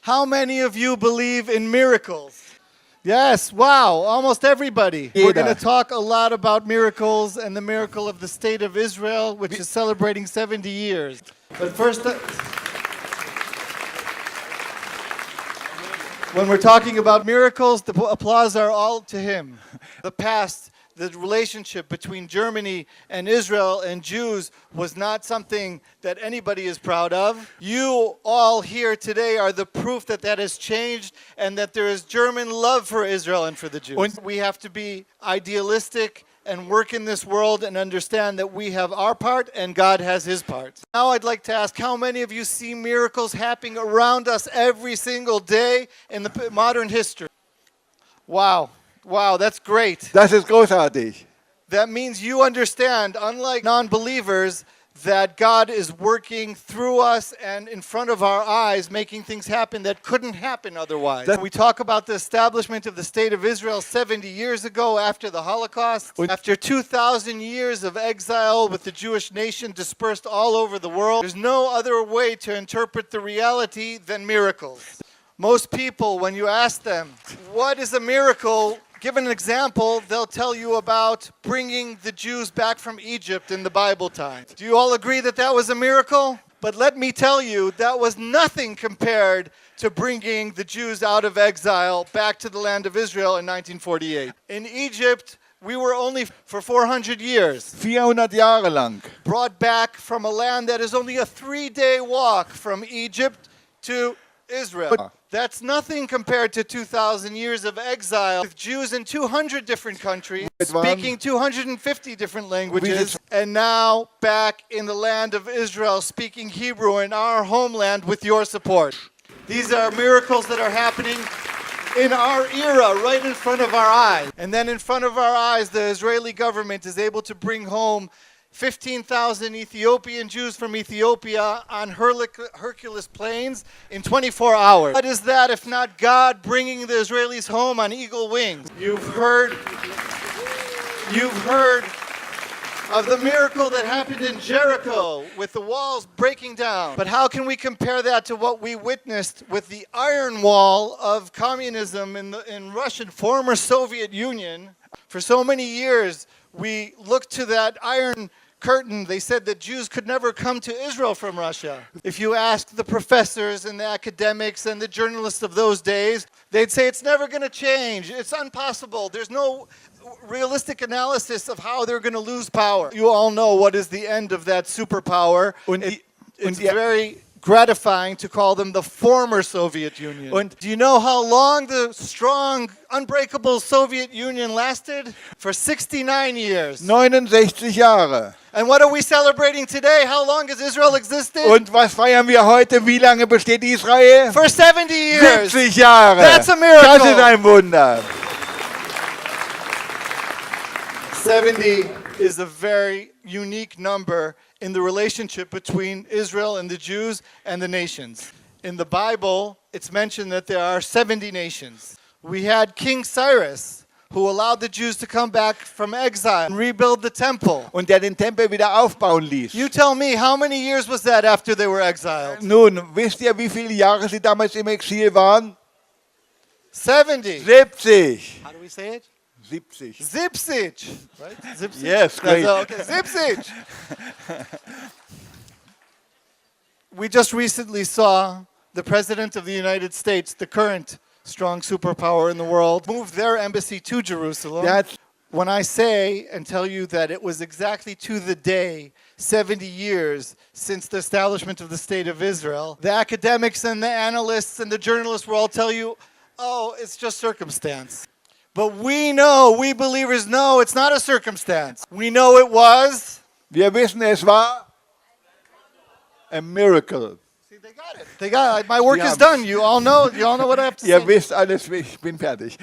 How many of you believe in miracles? Yes, wow, almost everybody. We're going to talk a lot about miracles and the miracle of the state of Israel, which is celebrating 70 years. But first, when we're talking about miracles, the applause are all to him. The past, the relationship between Germany and Israel and Jews was not something that anybody is proud of. You all here today are the proof that that has changed and that there is German love for Israel and for the Jews. We have to be idealistic and work in this world and understand that we have our part and God has his part. Now I'd like to ask, how many of you see miracles happening around us every single day in the modern history? Wow. Wow, that's great. Das ist großartig. That means you understand, unlike non-believers, that God is working through us and in front of our eyes, making things happen that couldn't happen otherwise. We talk about the establishment of the State of Israel 70 years ago after the Holocaust. After 2,000 years of exile with the Jewish nation dispersed all over the world, there's no other way to interpret the reality than miracles. Most people, when you ask them, what is a miracle? Given an example, they'll tell you about bringing the Jews back from Egypt in the Bible times. Do you all agree that that was a miracle? But let me tell you, that was nothing compared to bringing the Jews out of exile back to the land of Israel in 1948. In Egypt, we were only for 400 years 400 Jahre lang. brought back from a land that is only a 3-day walk from Egypt to Israel. That's nothing compared to 2,000 years of exile with Jews in 200 different countries, speaking 250 different languages, and now back in the land of Israel, speaking Hebrew in our homeland with your support. These are miracles that are happening in our era, right in front of our eyes. And then in front of our eyes, the Israeli government is able to bring home 15,000 Ethiopian Jews from Ethiopia on Hercules planes in 24 hours. What is that if not God bringing the Israelis home on eagle wings? You've heard of the miracle that happened in Jericho with the walls breaking down. But how can we compare that to what we witnessed with the iron wall of communism in Russian former Soviet Union? For so many years, we looked to that iron curtain. They said that Jews could never come to Israel from Russia. If you ask the professors and the academics and the journalists of those days, they'd say it's never going to change. It's impossible. There's no realistic analysis of how they're going to lose power. You all know what is the end of that superpower. It's very gratifying to call them the former Soviet Union. Do you know how long the strong, unbreakable Soviet Union lasted? For 69 years. 69 Jahre. And what are we celebrating today? How long has Israel existed? Und was feiern wir heute? Wie lange besteht Israel? For 70 years. 70 Jahre. That's a miracle. Das ist ein Wunder. 70 is a very unique number in the relationship between Israel and the Jews and the nations. In the Bible, it's mentioned that there are 70 nations. We had King Cyrus, who allowed the Jews to come back from exile and rebuild the temple. Und der den Tempel wieder aufbauen ließ. You tell me, how many years was that after they were exiled? Nun, wisst ihr, wie viele Jahre sie damals im Exil waren? 70. 70. How do we say it? 70. 70. Right? 70. Yes, great. Okay. 70. We just recently saw the President of the United States, the current strong superpower in the world, move their embassy to Jerusalem. When I say and tell you that it was exactly to the day 70 years since the establishment of the State of Israel, the academics and the analysts and the journalists will all tell you, oh, it's just circumstance. But we know, we believers know, it's not a circumstance. We know it was. Wir wissen, es war a miracle. See, they got it. They got it. My work is done. You all know what I have to say. Ihr wisst alles, ich bin fertig.